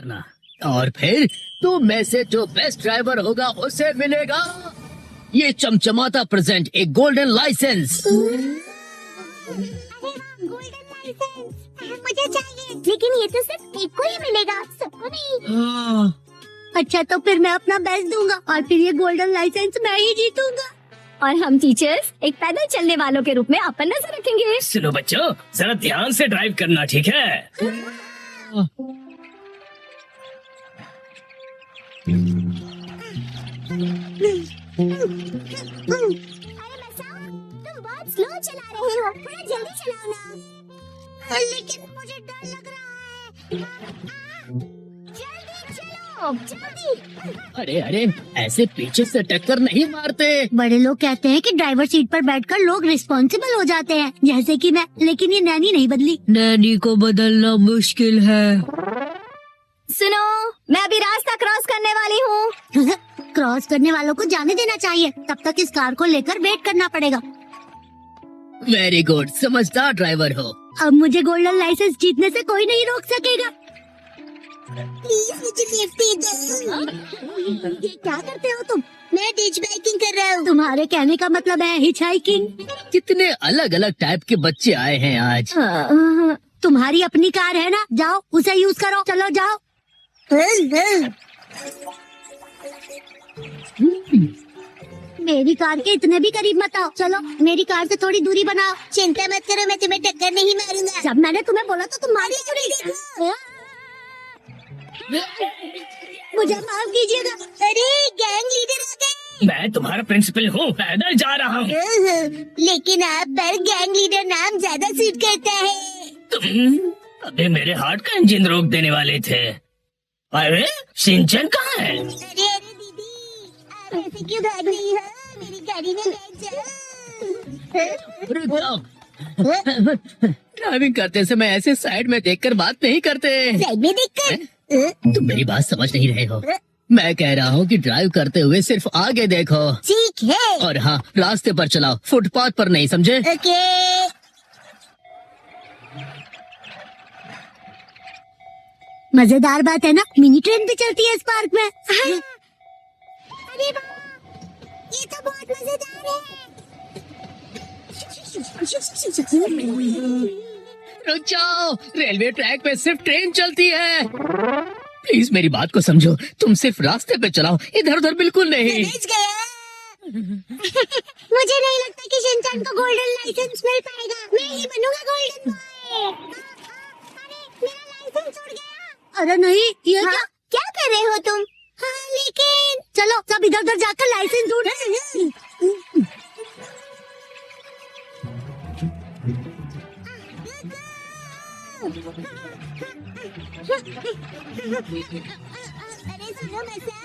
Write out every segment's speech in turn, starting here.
करना, और फिर तो में से जो बेस्ट ड्राइवर होगा उसे मिलेगा ये चमचमाता प्रेजेंट, एक गोल्डन लाइसेंस। मुझे चाहिए, लेकिन ये तो सिर्फ एक को ही मिलेगा, सबको नहीं। अच्छा तो फिर मैं अपना बेस्ट दूंगा और फिर ये गोल्डन लाइसेंस मैं ही जीतूंगा। और हम टीचर्स एक पैदल चलने वालों के रूप में आप पर नजर रखेंगे। सुनो बच्चों, जरा ध्यान से ड्राइव करना, ठीक है? अरे मसा, तुम बहुत स्लो चला रहे हो, थोड़ा जल्दी चलाओ ना। लेकिन मुझे डर लग रहा है। जल्दी चलो, जल्दी। अरे अरे, ऐसे पीछे से टक्कर नहीं मारते। बड़े लोग कहते हैं कि ड्राइवर सीट पर बैठकर लोग रिस्पॉन्सिबल हो जाते हैं, जैसे कि मैं, लेकिन ये नैनी नहीं बदली। नैनी को बदलना मुश्किल है। सुनो, मैं अभी रास्ता क्रॉस करने वाली हूँ। क्रॉस करने वालों को जाने देना चाहिए, तब तक इस कार को लेकर वेट करना पड़ेगा। वेरी गुड, समझदार ड्राइवर हो। अब मुझे गोल्डन लाइसेंस जीतने से कोई नहीं रोक सकेगा। प्लीज मुझे सेफ्टी दो। ये क्या करते हो तुम? मैं डिच बाइकिंग कर रहा हूँ। तुम्हारे कहने का मतलब है हिच हाइकिंग। कितने अलग अलग टाइप के बच्चे आए हैं आज। तुम्हारी अपनी कार है ना, जाओ उसे यूज करो, चलो जाओ। मेरी कार के इतने भी करीब मत आओ, चलो मेरी कार से थोड़ी दूरी बनाओ। चिंता मत करो, मैं तुम्हें टक्कर नहीं मारूंगा। जब मैंने तुम्हें बोला तो तुम मारी क्यों नहीं? मुझे माफ कीजिएगा। अरे गैंग लीडर आ गए। मैं तुम्हारा प्रिंसिपल हूँ, पैदल जा रहा हूँ। लेकिन आप पर गैंग लीडर नाम ज्यादा सूट करता है। तुम अबे मेरे हार्ट का इंजन रोक देने वाले थे। अरे सिंचन कहाँ है? अरे अरे दीदी, आप ऐसे क्यों भाग रही हो? मेरी गाड़ी में बैठ जाओ। ड्राइविंग करते समय ऐसे साइड में देखकर बात नहीं करते। साइड में देखकर? तुम मेरी बात समझ नहीं रहे हो। मैं कह रहा हूँ कि ड्राइव करते हुए सिर्फ आगे देखो। ठीक है। और हाँ, रास्ते पर चलाओ, फुटपाथ पर नहीं, समझे? ओके। मजेदार बात है ना, मिनी ट्रेन भी चलती है इस पार्क में। अरे वाह, ये तो बहुत मजेदार है। रुक जाओ, रेलवे ट्रैक पे सिर्फ ट्रेन चलती है। प्लीज मेरी बात को समझो, तुम सिर्फ रास्ते पे चलाओ, इधर उधर बिल्कुल नहीं। मुझे नहीं लगता कि शिनचैन को गोल्डन लाइसेंस मिल पाएगा। मैं ही बनूंगा गोल्डन बॉय। अरे मेरा लाइसेंस उड़ गया। अरे नहीं, ये क्या कर रहे हो तुम? हाँ, लेकिन चलो सब इधर उधर जाकर लाइसेंस ढूंढ। अरे सुनो मसा,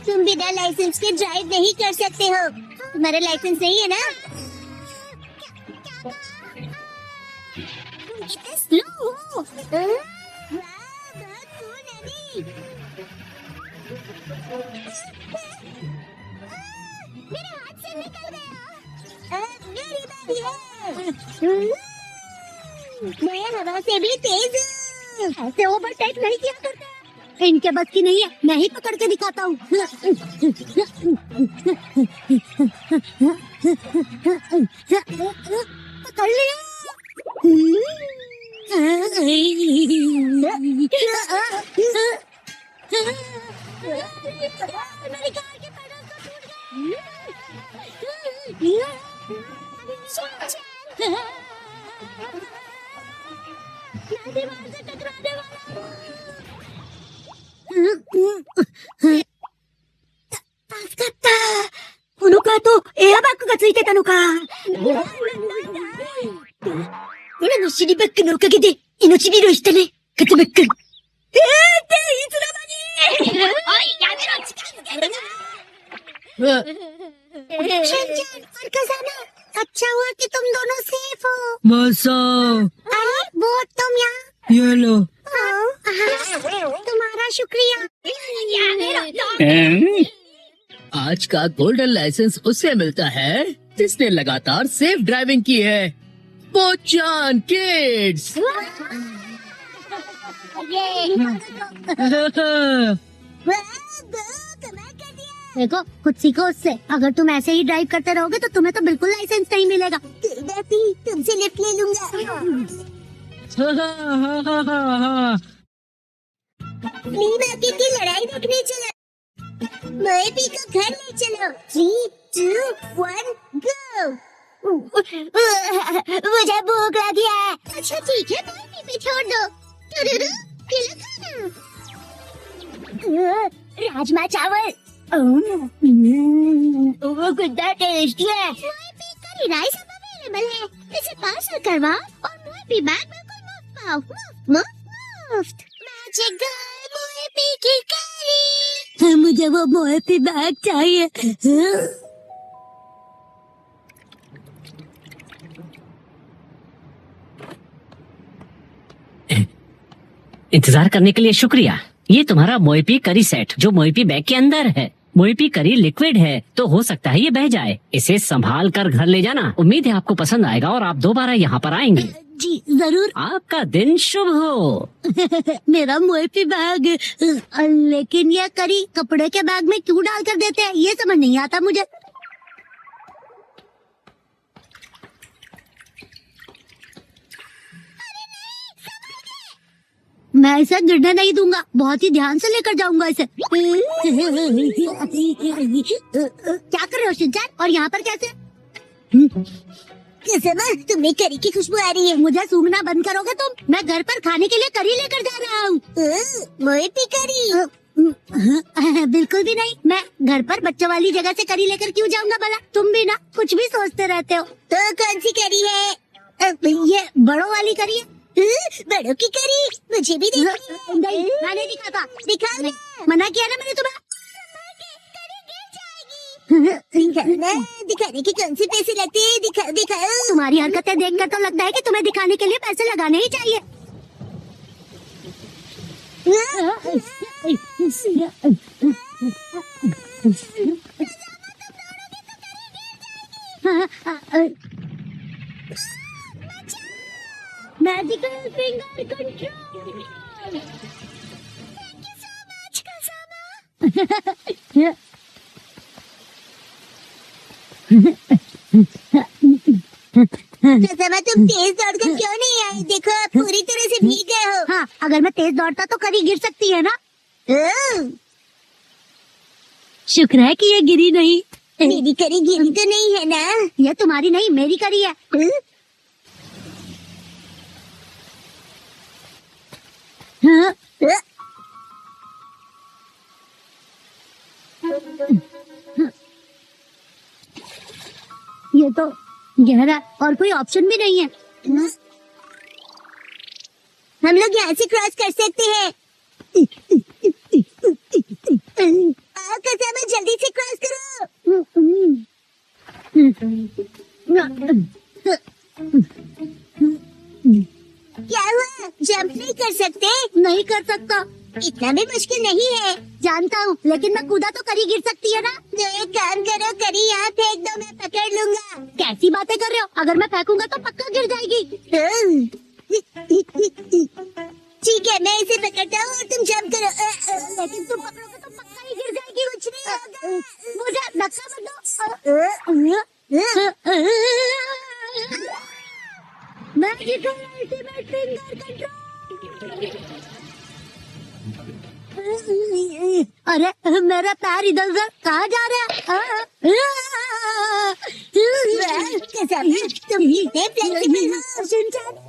तुम बिना लाइसेंस के ड्राइव नहीं कर सकते हो। तुम्हारा लाइसेंस नहीं है ना? तुम इतने स्लो हो। बहुत कूल नदी। मेरे हाथ से निकल गया। मेरी बारी है। मैं हवा से भी तेज हूँ। ऐसे ओवरटेक नहीं किया करते। इनके बस की नहीं है, मैं ही पकड़ के दिखाता हूँ। पकड़ लिया। मेरी कार के पेडल तो टूट गए। दीवार से टकराने वाला।助かった。このカート、エアバッグがついてたのか。俺の尻バッグのおかげで命拾いしたね、カツバック。いつの間に。おい、やめろ、近づけるな。शिनचैन और खजाना, अच्छा हुआ कि तुम दोनों सेफ हो। मसा, अरे वो तुम यहाँ। ये लो। तुम्हारा शुक्रिया। आज का गोल्डन लाइसेंस उसे मिलता है जिसने लगातार सेफ ड्राइविंग की है। पोचान किड्स। चाहिए। कमाल कर दिया। देखो कुछ सीखो उससे। अगर तुम ऐसे ही ड्राइव करते रहोगे तो तुम्हें तो बिल्कुल लाइसेंस नहीं मिलेगा। तुमसे लिफ्ट ले लूंगा। मीना की लड़ाई देखने चला। मोएपी को घर ले चलो। 3, 2, 1 गो। मुझे भूख लगी है। अच्छा ठीक है, मोएपी पे छोड़ दो। टुरुरु, खिला खाना। राजमा चावल। वो कितना टेस्टी है। मोएपी करी राइस अब अवेलेबल है। इसे पार्सल करवाओ और मोएपी बैग बिल्कुल मुफ्त पाओ। मुफ्त। मैजिक गर्ल मोएपी की करी। मुझे वो मोएपी बैग चाहिए। इंतजार करने के लिए शुक्रिया। ये तुम्हारा मोएपी करी सेट जो मोएपी बैग के अंदर है। मोएपी करी लिक्विड है तो हो सकता है ये बह जाए। इसे संभाल कर घर ले जाना। उम्मीद है आपको पसंद आएगा और आप दोबारा यहाँ पर आएंगे। जी जरूर। आपका दिन शुभ हो। मेरा मोएपी बैग। लेकिन ये करी कपड़े के बैग में क्यों डाल कर देते हैं, ये समझ नहीं आता मुझे। मैं इसे गिरने नहीं दूंगा। बहुत ही ध्यान से लेकर जाऊंगा इसे। क्या कर रहे हो शिनचैन? और यहाँ पर कैसे? तुम्हें करी की खुशबू आ रही है। मुझे सूंघना बंद करोगे तुम? मैं घर पर खाने के लिए करी लेकर जा रहा हूँ। मोएपी करी? बिल्कुल भी नहीं। मैं घर पर बच्चों वाली जगह से करी लेकर क्यों जाऊंगा भला? तुम भी ना कुछ भी सोचते रहते हो। तो कौन सी करी है? ये बड़ों वाली करी है। बड़ों की करी मुझे भी देखनी। नहीं मैंने दिखाता। दिखा नहीं। मना किया ना मैंने तुम्हें। दिखाने की कौन सी पैसे लगते हैं? दिखाओ। तुम्हारी हरकतें देखकर तो लगता है कि तुम्हें दिखाने के लिए पैसे लगाने ही चाहिए। Magical finger control. Thank you so much कसामा। कसामा तुम तेज दौड़कर क्यों नहीं आए? देखो आप पूरी तरह से भीग गए हो। हाँ अगर मैं तेज दौड़ता तो करी गिर सकती है ना। शुक्र है कि ये गिरी नहीं। मेरी करी गिरी तो नहीं है ना? ये तुम्हारी नहीं मेरी करी है। हाँ? ये तो गहरा और कोई ऑप्शन भी नहीं है। हम लोग यहाँ से क्रॉस कर सकते हैं। कसामा जल्दी से क्रॉस करो। क्या हुआ? जंप नहीं कर सकते? नहीं कर सकता। इतना भी मुश्किल नहीं है। जानता हूँ लेकिन मैं कूदा तो करी गिर सकती है ना। तो एक काम करो, करी यहाँ फेंक दो, मैं पकड़ लूंगा। कैसी बातें कर रहे हो? अगर मैं फेंकूंगा तो पक्का गिर जाएगी। ठीक है मैं इसे पकड़ता हूँ और तुम जंप करो। लेकिन तुम पकड़ोगे तो पक्का ही गिर जाएगी। कुछ नहीं होगा। मुझे धक्का मत दो। Magical ultimate finger control. अरे मेरा पैर इधर उधर कहाँ जा रहा है?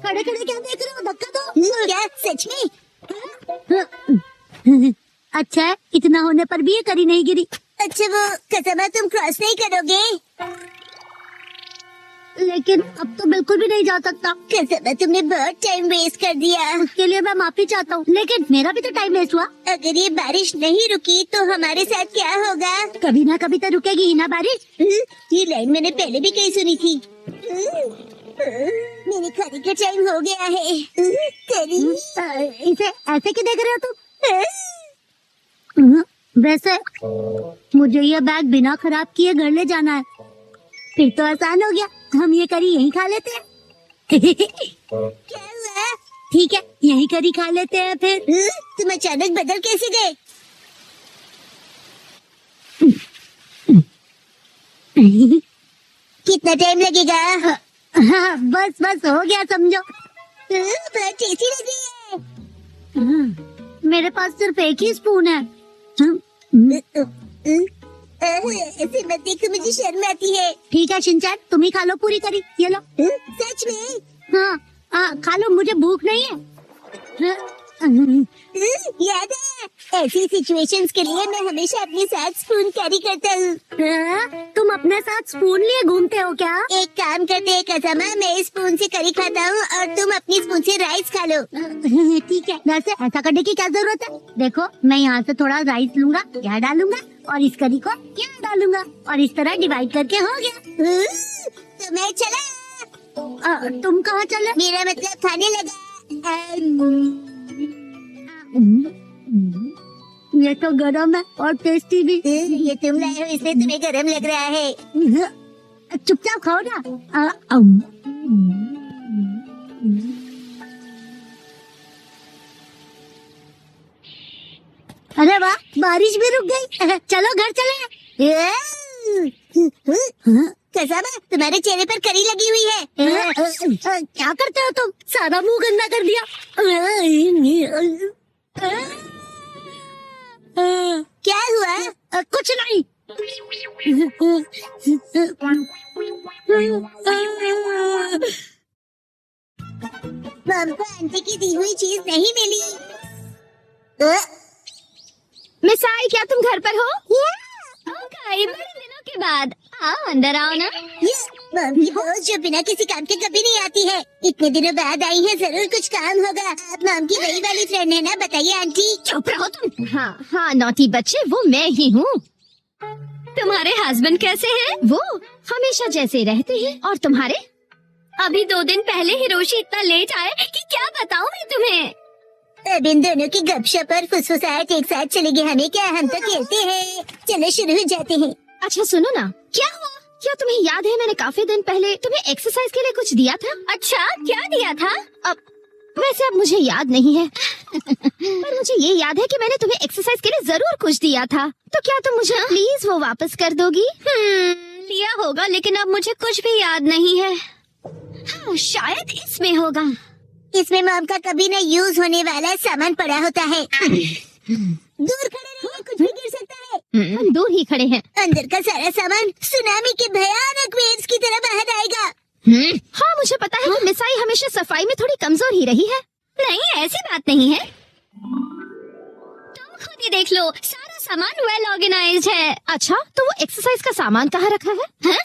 खड़े खड़े क्या देख रहे हो? धक्का दो। क्या सच में? अच्छा है इतना होने पर भी ये करी नहीं गिरी। अच्छा वो कसामा तुम क्रॉस नहीं करोगे? लेकिन अब तो बिल्कुल भी नहीं जा सकता। कसामा तुमने बहुत टाइम वेस्ट कर दिया। उसके लिए मैं माफी चाहता हूँ लेकिन मेरा भी तो टाइम वेस्ट हुआ। अगर ये बारिश नहीं रुकी तो हमारे साथ क्या होगा? कभी ना कभी तो रुकेगी ही ना बारिश। ये लाइन मैंने पहले भी कहीं सुनी थी। मेरे करी का टाइम हो गया है। करी इसे ऐसे क्यों देख रहे हो तुम? वैसे मुझे ये बैग बिना खराब किए घर ले जाना है। फिर तो आसान हो गया। हम ये करी यहीं खा लेते हैं। क्या हुआ? ठीक है, यही करी खा लेते हैं फिर। तुम अचानक बदल कैसे गए? कितना टाइम लगेगा? हाँ, बस हो गया समझो। बहुत टेस्टी लग रही है। मेरे पास सिर्फ एक ही स्पून है। ऐसे मत देखो, मुझे शर्म आती है। ठीक है शिनचैन, तुम ही खा लो पूरी करी। ये लो। सच में? हाँ, खा लो, मुझे भूख नहीं है। याद है, ऐसी सिचुएशंस के लिए मैं हमेशा अपने साथ स्पून कैरी करता हूँ। तुम अपने साथ स्पून लिए घूमते हो क्या? एक काम करते हैं कसामा, मैं इस स्पून से करी खाता हूँ और तुम अपनी स्पून से राइस खा लो। ठीक है, वैसे ऐसा करने की क्या जरूरत है? देखो, मैं यहाँ से थोड़ा राइस लूंगा, यहाँ डालूंगा और इस करी को यहाँ डालूंगा और इस तरह डिवाइड करके हो गया। तो मैं चला। तुम कहाँ चले? मेरा मतलब खाने लगा। ये तो गरम है और टेस्टी भी। ये तुम लाए हो इसलिए तुम्हें गरम लग रहा है। चुपचाप खाओ ना। अरे वाह, बारिश भी रुक गई। चलो घर चले। कसामा, तुम्हारे चेहरे पर करी लगी हुई है। क्या करते हो तुम? सारा मुंह गंदा कर दिया। क्या हुआ? कुछ नहीं। हमको आंटी की दी हुई चीज नहीं मिली। मिसाई, क्या तुम घर पर हो? ओके, बड़े दिनों के बाद। आओ अंदर आओ ना। मम की दोस्त जो बिना किसी काम के कभी नहीं आती है, इतने दिनों बाद आई है, जरूर कुछ काम होगा। आप मम की वही वाली फ्रेंड है ना? बताइए आंटी। चुप रहो तुम। हाँ, नॉटी बच्चे, वो मैं ही हूँ। तुम्हारे हस्बैंड कैसे हैं? वो हमेशा जैसे रहते हैं। और तुम्हारे? अभी 2 दिन पहले हिरोशी इतना लेट आए कि क्या बताऊँ मैं तुम्हें। अब इन दोनों की गपशप और फुसफुसाहट एक साथ चलेगी। हमें क्या, हम तो खेलते हैं। चलो शुरू हो जाते हैं। अच्छा सुनो ना, क्या हुआ? क्या तुम्हें याद है मैंने काफी दिन पहले तुम्हें एक्सरसाइज के लिए कुछ दिया था? अच्छा, क्या दिया था? वैसे अब मुझे याद नहीं है पर मुझे ये याद है कि मैंने तुम्हें एक्सरसाइज के लिए जरूर कुछ दिया था। तो क्या तुम मुझे प्लीज वो वापस कर दोगी? दिया होगा, लेकिन अब मुझे कुछ भी याद नहीं है। शायद इसमें होगा। इसमें मम का कभी न यूज होने वाला सामान पड़ा होता है। दूर खड़े रहिए, कुछ भी गिर सकता है। हम दूर ही खड़े हैं। अंदर का सारा सामान सुनामी के भयानक वेव्स की तरह बाहर आएगा। हाँ, मुझे पता है कि मिसाई हमेशा सफाई में थोड़ी कमजोर ही रही है। नहीं, ऐसी बात नहीं है। तुम खुद ही देख लो, सारा सामान वेल ऑर्गेनाइज्ड है। अच्छा, तो वो एक्सरसाइज का सामान कहाँ रखा है?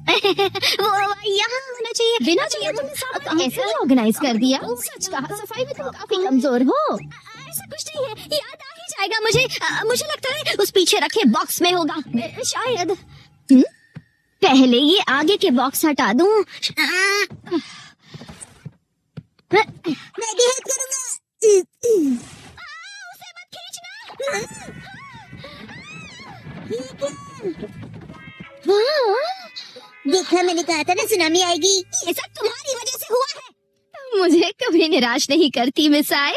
वो यहाँ होना चाहिए। बिना चाहिए तुमने सामान ऐसे ही ऑर्गेनाइज कर दिया। सच कहा, सफाई में तुम काफी कमजोर हो। ऐसा कुछ नहीं है, याद आ ही जाएगा मुझे। मुझे लगता है उस पीछे रखे बॉक्स में होगा शायद। पहले ये आगे के बॉक्स हटा दूं। मैं भी हेल्प करूंगा। उसे मत खींचना। देखा, मैंने कहा था ना सुनामी आएगी। ये सब तुम्हारी वजह से हुआ है। तुम मुझे कभी निराश नहीं करती मिसाई।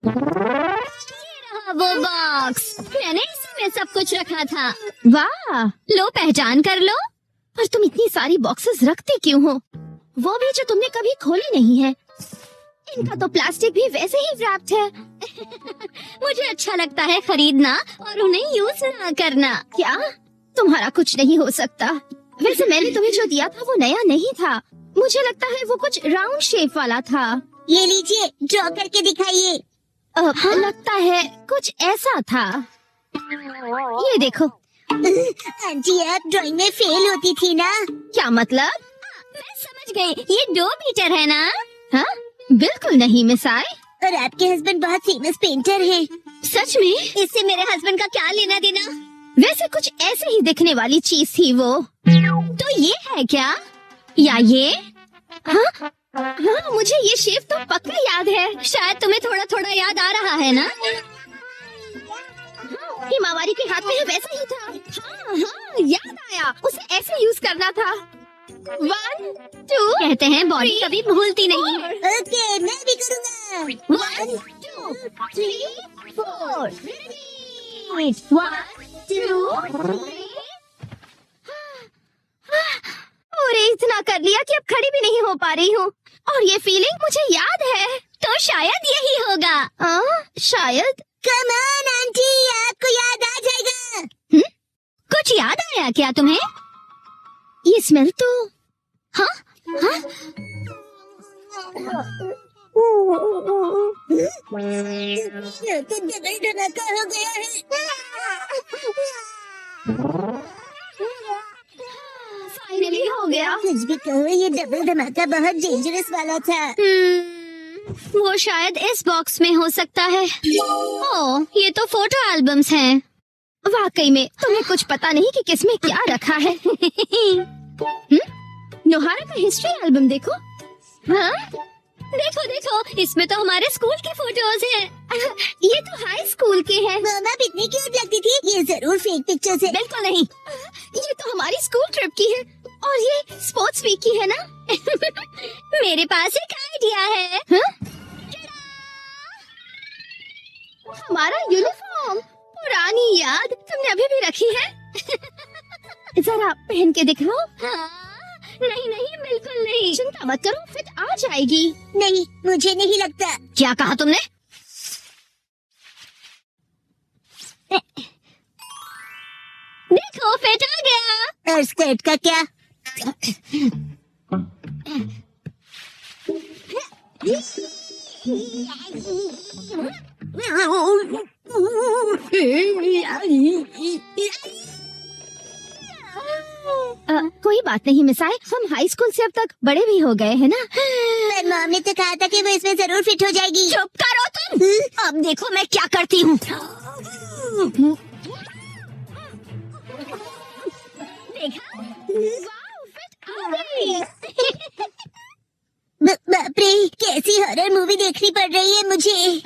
ये रहा वो बॉक्स, मैंने इसी में सब कुछ रखा था। वाह, लो पहचान कर लो। पर तुम इतनी सारी बॉक्सेस रखती क्यों हो? वो भी जो तुमने कभी खोली नहीं है। इनका तो प्लास्टिक भी वैसे ही रैप्ड है। मुझे अच्छा लगता है खरीदना और उन्हें यूज ना करना। क्या तुम्हारा कुछ नहीं हो सकता? वैसे मैंने तुम्हें जो दिया था वो नया नहीं था। मुझे लगता है वो कुछ राउंड शेप वाला था। ये लीजिए, ड्रॉ करके दिखाइए। लगता है कुछ ऐसा था। ये देखो। आंटी, आप ड्राइंग में फेल होती थी ना? क्या मतलब? मैं समझ गई, ये डो बीटर है ना? हाँ, बिल्कुल नहीं मिसाई। और आपके हस्बैंड बहुत फेमस पेंटर हैं। सच में? इससे मेरे हस्बैंड का क्या लेना देना? वैसे कुछ ऐसे ही दिखने वाली चीज थी वो। तो ये है क्या? या ये? हाँ, मुझे ये शेप तो पक्का याद है। शायद तुम्हें थोड़ा थोड़ा याद आ रहा है ना? हिमावारी के हाथ में वैसा ही था। हाँ, याद आया। उसे ऐसे यूज करना था। 1, 2 कहते हैं बॉडी कभी भूलती नहीं है। ओके, मैं भी करूँगा। 1 2 3 4 1 2 और इतना कर लिया कि अब खड़ी भी नहीं हो पा रही हूँ। और ये फीलिंग मुझे याद है, तो शायद यही होगा। शायद। कम ऑन आंटी, आपको याद आ जाएगा। कुछ याद आया क्या तुम्हें? ये स्मेल तो हाँ हाँ तो डबल धमाका हो गया है। फाइनली हो गया। कुछ भी कहो, ये डबल धमाका बहुत डेंजरस वाला था। वो शायद इस बॉक्स में हो सकता है। ओह, ये तो फोटो एल्बम्स हैं। वाकई में तुम्हें कुछ पता नहीं कि किसमें क्या रखा है। नोहारा का हिस्ट्री एल्बम देखो। हाँ? देखो देखो, इसमें तो हमारे स्कूल के फोटोज हैं। ये तो हाई स्कूल के हैं। मामा कितनी क्यूट लगती थी। ये जरूर फेक पिक्चर्स है। बिल्कुल नहीं, ये तो हमारी स्कूल ट्रिप की है। और ये स्पोर्ट्स वीक की है ना। मेरे पास एक आइडिया है। हाँ? हमारा यूनिफॉर्म, पुरानी याद तुमने अभी भी रखी है। जरा पहन के दिखाओ। हाँ, नहीं नहीं, बिल्कुल नहीं। चिंता मत करो, फिट आ जाएगी। नहीं, मुझे नहीं लगता। क्या कहा तुमने? देखो, फिट आ गया। और स्कर्ट का क्या? कोई बात नहीं मिसाई, हम हाई स्कूल से अब तक बड़े भी हो गए हैं ना। पर मॉम ने तो कहा था कि वो इसमें जरूर फिट हो जाएगी। चुप करो तुम। अब देखो मैं क्या करती हूँ। देखा? वाह, फिट आ गई। बाप रे, कैसी हॉरर मूवी देखनी पड़ रही है मुझे।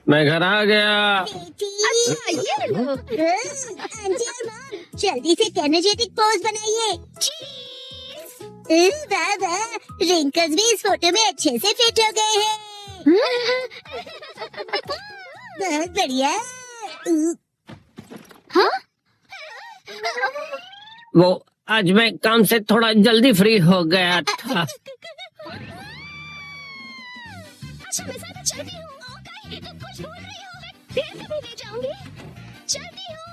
मैं घर आ गया। अच्छा, ये लो। आंटी और मॉम, जल्दी से एनर्जेटिक पोज बनाइए। वाह वाह, रिंकल्स भी इस फोटो में अच्छे से फिट हो गए हैं। बहुत बढ़िया। हाँ? वो आज मैं काम से थोड़ा जल्दी फ्री हो गया था। अच्छा मैं ज़्यादा चलती हूँ। ओके, तुम कुछ भूल रही हो। फिर कभी ले जाऊंगी। चलती हूँ।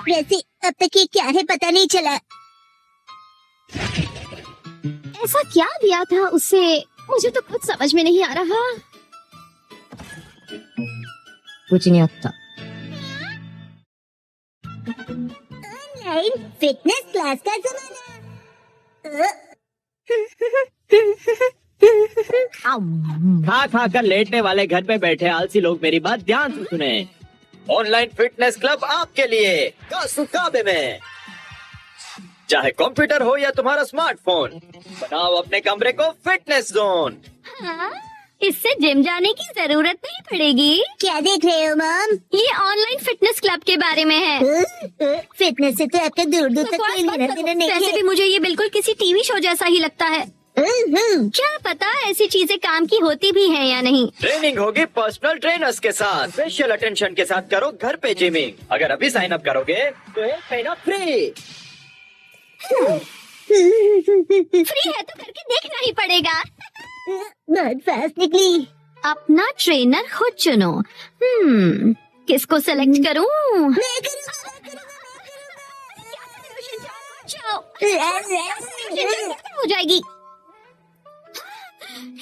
वैसे अब तक ये क्या है पता नहीं चला। ऐसा क्या दिया था उसे, मुझे तो कुछ समझ में नहीं आ रहा। कुछ नहीं आता। ऑनलाइन फिटनेस क्लास का जमाना। खा खा कर लेटने वाले घर पे बैठे आलसी लोग मेरी बात ध्यान से सुने। ऑनलाइन फिटनेस क्लब आपके लिए कासुकाबे में। चाहे कंप्यूटर हो या तुम्हारा स्मार्टफोन, बनाओ अपने कमरे को फिटनेस जोन। हाँ? इससे जिम जाने की जरूरत नहीं पड़ेगी। क्या देख रहे हो मॉम? ये ऑनलाइन फिटनेस क्लब के बारे में है। फिटनेस से तो आपका दूर दूर तक कोई लेना देना नहीं वैसे है। भी मुझे ये बिल्कुल किसी टीवी शो जैसा ही लगता है। क्या पता ऐसी चीजें काम की होती भी हैं या नहीं। ट्रेनिंग होगी पर्सनल ट्रेनर्स के साथ। स्पेशल अटेंशन के साथ करो घर पे जिमिंग। अगर अभी साइन अप करोगे तो एक महीना फ्री। फ्री है तो करके देखना ही पड़ेगा। बहुत फास्ट निकली। अपना ट्रेनर खुद चुनो। किसको सेलेक्ट करूं? मैं करूँगा। हो जाएगी।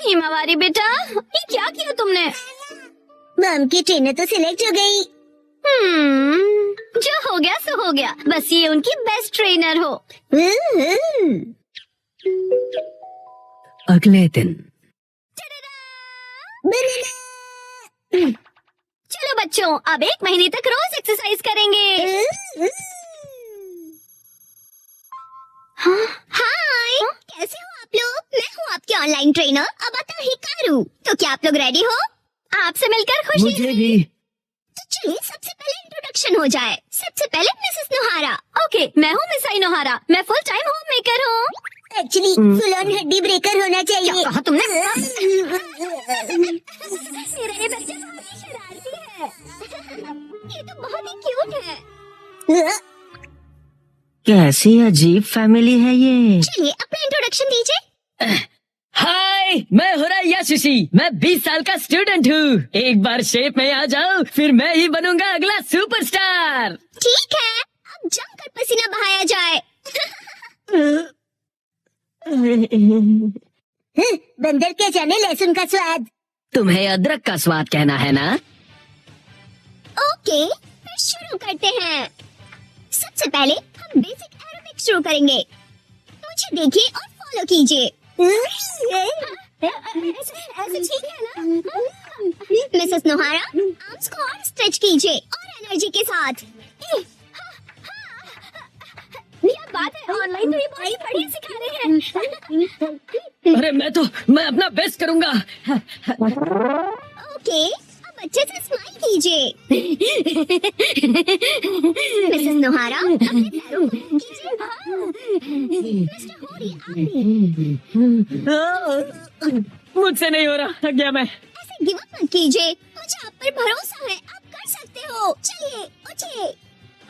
हिमावारी बेटा, ये क्या किया तुमने? मॉम की ट्रेनर तो सिलेक्ट हो गई। जो हो गया सो हो गया। बस ये उनकी बेस्ट ट्रेनर हो। अगले दिन चलो बच्चों, अब 1 महीने तक रोज एक्सरसाइज करेंगे। हाय, कैसे हो आप लोग? मैं हूँ आपकी ऑनलाइन ट्रेनर अबाता हिकारू। तो क्या आप लोग रेडी हो? आपसे मिलकर खुशी मुझे भी। तो चलिए सबसे पहले इंट्रोडक्शन हो जाए। सबसे पहले मिसेस नोहारा। ओके, मैं हूँ मिसाई नोहारा। मैं फुल टाइम होम मेकर हूँ। एक्चुअली फुल ऑन हड्डी ब्रेकर होना चाहिए। कहा तुमने? मेरा ये बच्चा बहुत ही शरारती है। ये तो बहुत ही क्यूट है। कैसी अजीब फैमिली है ये। चलिए अपना इंट्रोडक्शन दीजिए। हाय, मैं हो रहा यशस्वी। मैं 20 साल का स्टूडेंट हूँ। एक बार शेप में आ जाओ, फिर मैं ही बनूंगा अगला सुपरस्टार। ठीक है, अब जमकर पसीना बहाया जाए। बंदर क्या जाने लहसुन का स्वाद। तुम्हें अदरक का स्वाद कहना है ना? ओके, फिर शुरू करते हैं। सबसे पहले हम बेसिक एरोबिक्स शुरू करेंगे। मुझे देखिए और फॉलो कीजिए। ऐसे ठीक है ना? मिसेस नोहारा, आर्म्स को और स्ट्रेच कीजिए और एनर्जी के साथ। क्या बात है, ऑनलाइन तो ये बड़ी बढ़िया सिखा रहे हैं। अरे मैं अपना बेस्ट करूंगा। ओके, अब अच्छे से स्माइल कीजिए। मिसेस नोहारा, अपने पैरों को कीजिए। मिस्टर होरी, मुझसे नहीं हो रहा, थक गया मैं। ऐसे गिव अप मत कीजिए। मुझे आप पर भरोसा है, आप कर सकते हो। चलिए, उठिए।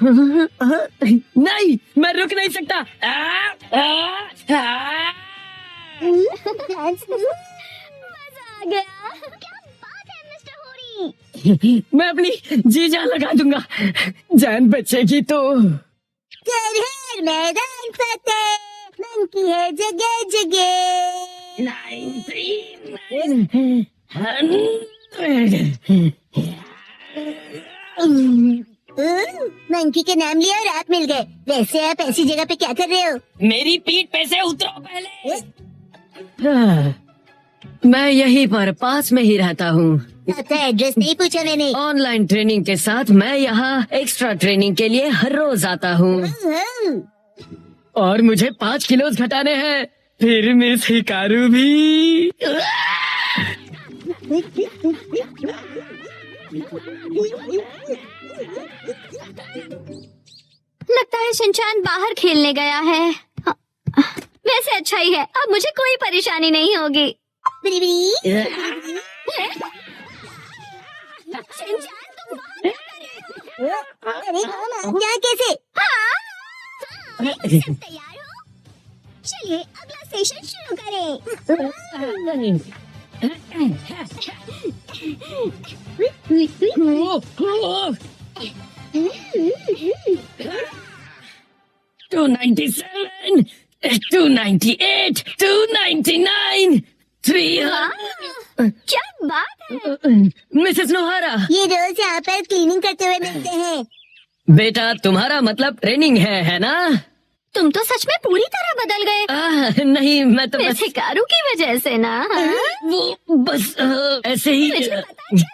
नहीं, मैं रुक नहीं सकता। मजा आ गया। क्या बात है मिस्टर होरी। मैं अपनी जी जान लगा दूंगा, जान बचेगी तो। घर हर मैदान फतेह, मन की है जगह जगह। 99 मंकी के नाम लिया और आप मिल गए। वैसे आप ऐसी जगह पे क्या कर रहे हो? मेरी पीठ पे से उतरो पहले। मैं यहीं पर पास में ही रहता हूँ। आपका एड्रेस नहीं पूछा मैंने। ऑनलाइन ट्रेनिंग के साथ मैं यहाँ एक्स्ट्रा ट्रेनिंग के लिए हर रोज आता हूँ और मुझे 5 किलो घटाने हैं। फिर मिस हिकारू भी। लगता है शिनचान बाहर खेलने गया है। वैसे अच्छा ही है, अब मुझे कोई परेशानी नहीं होगी। शिनचान, तुम वहाँ क्या कर रहे हो? यहाँ कैसे? सब तैयार हो? चलिए अगला सेशन शुरू करें। 297, 298, 299, 300। क्या बात है। मिसेस नोहारा, ये रोज यहाँ पर क्लीनिंग करते हुए मिलते हैं। बेटा तुम्हारा मतलब ट्रेनिंग है ना? तुम तो सच में पूरी तरह बदल गए। नहीं, मैं तो बस हिकारू की वजह से ना। वो बस ऐसे ही। मुझे पता चल गया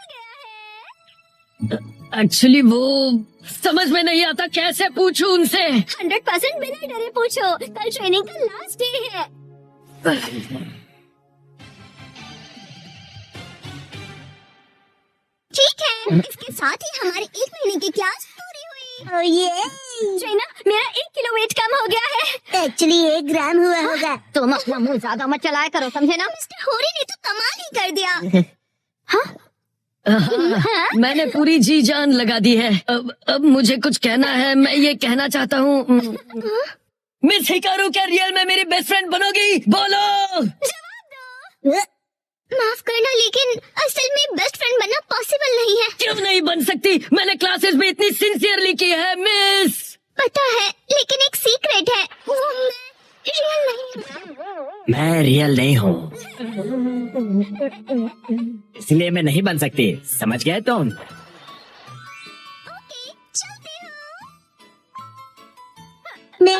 है। एक्चुअली वो समझ में नहीं आता, कैसे पूछूं उनसे। 100% बिना डरे पूछो। कल ट्रेनिंग का लास्ट डे है। ठीक है, इसके साथ ही हमारी 1 महीने की क्लास पूरी हुई। ट्रेनर, मेरा 1 किलो वेट कम हो गया है। एक्चुअली 1 ग्राम हुआ होगा। तुम अपना मुंह ज्यादा मत चलाया करो, समझे ना? मिस्टर होरी ने तो कमाल ही कर दिया। हाँ? मैंने पूरी जी जान लगा दी है। अब मुझे कुछ कहना है। मैं ये कहना चाहता हूँ, मिस हिकारू क्या रियल में मेरी बेस्ट फ्रेंड बनोगी? बोलो। जवाब दो। माफ करना, लेकिन असल में बेस्ट फ्रेंड बनना पॉसिबल नहीं है। क्यों नहीं बन सकती? मैंने क्लासेस में इतनी सिंसियरली की है मिस। पता है, लेकिन एक सीक्रेट है, वो मैं रियल नहीं। मैं रियल नहीं हूँ, इसलिए मैं नहीं बन सकती। समझ गए तुम? ओके, चलते हो। मैं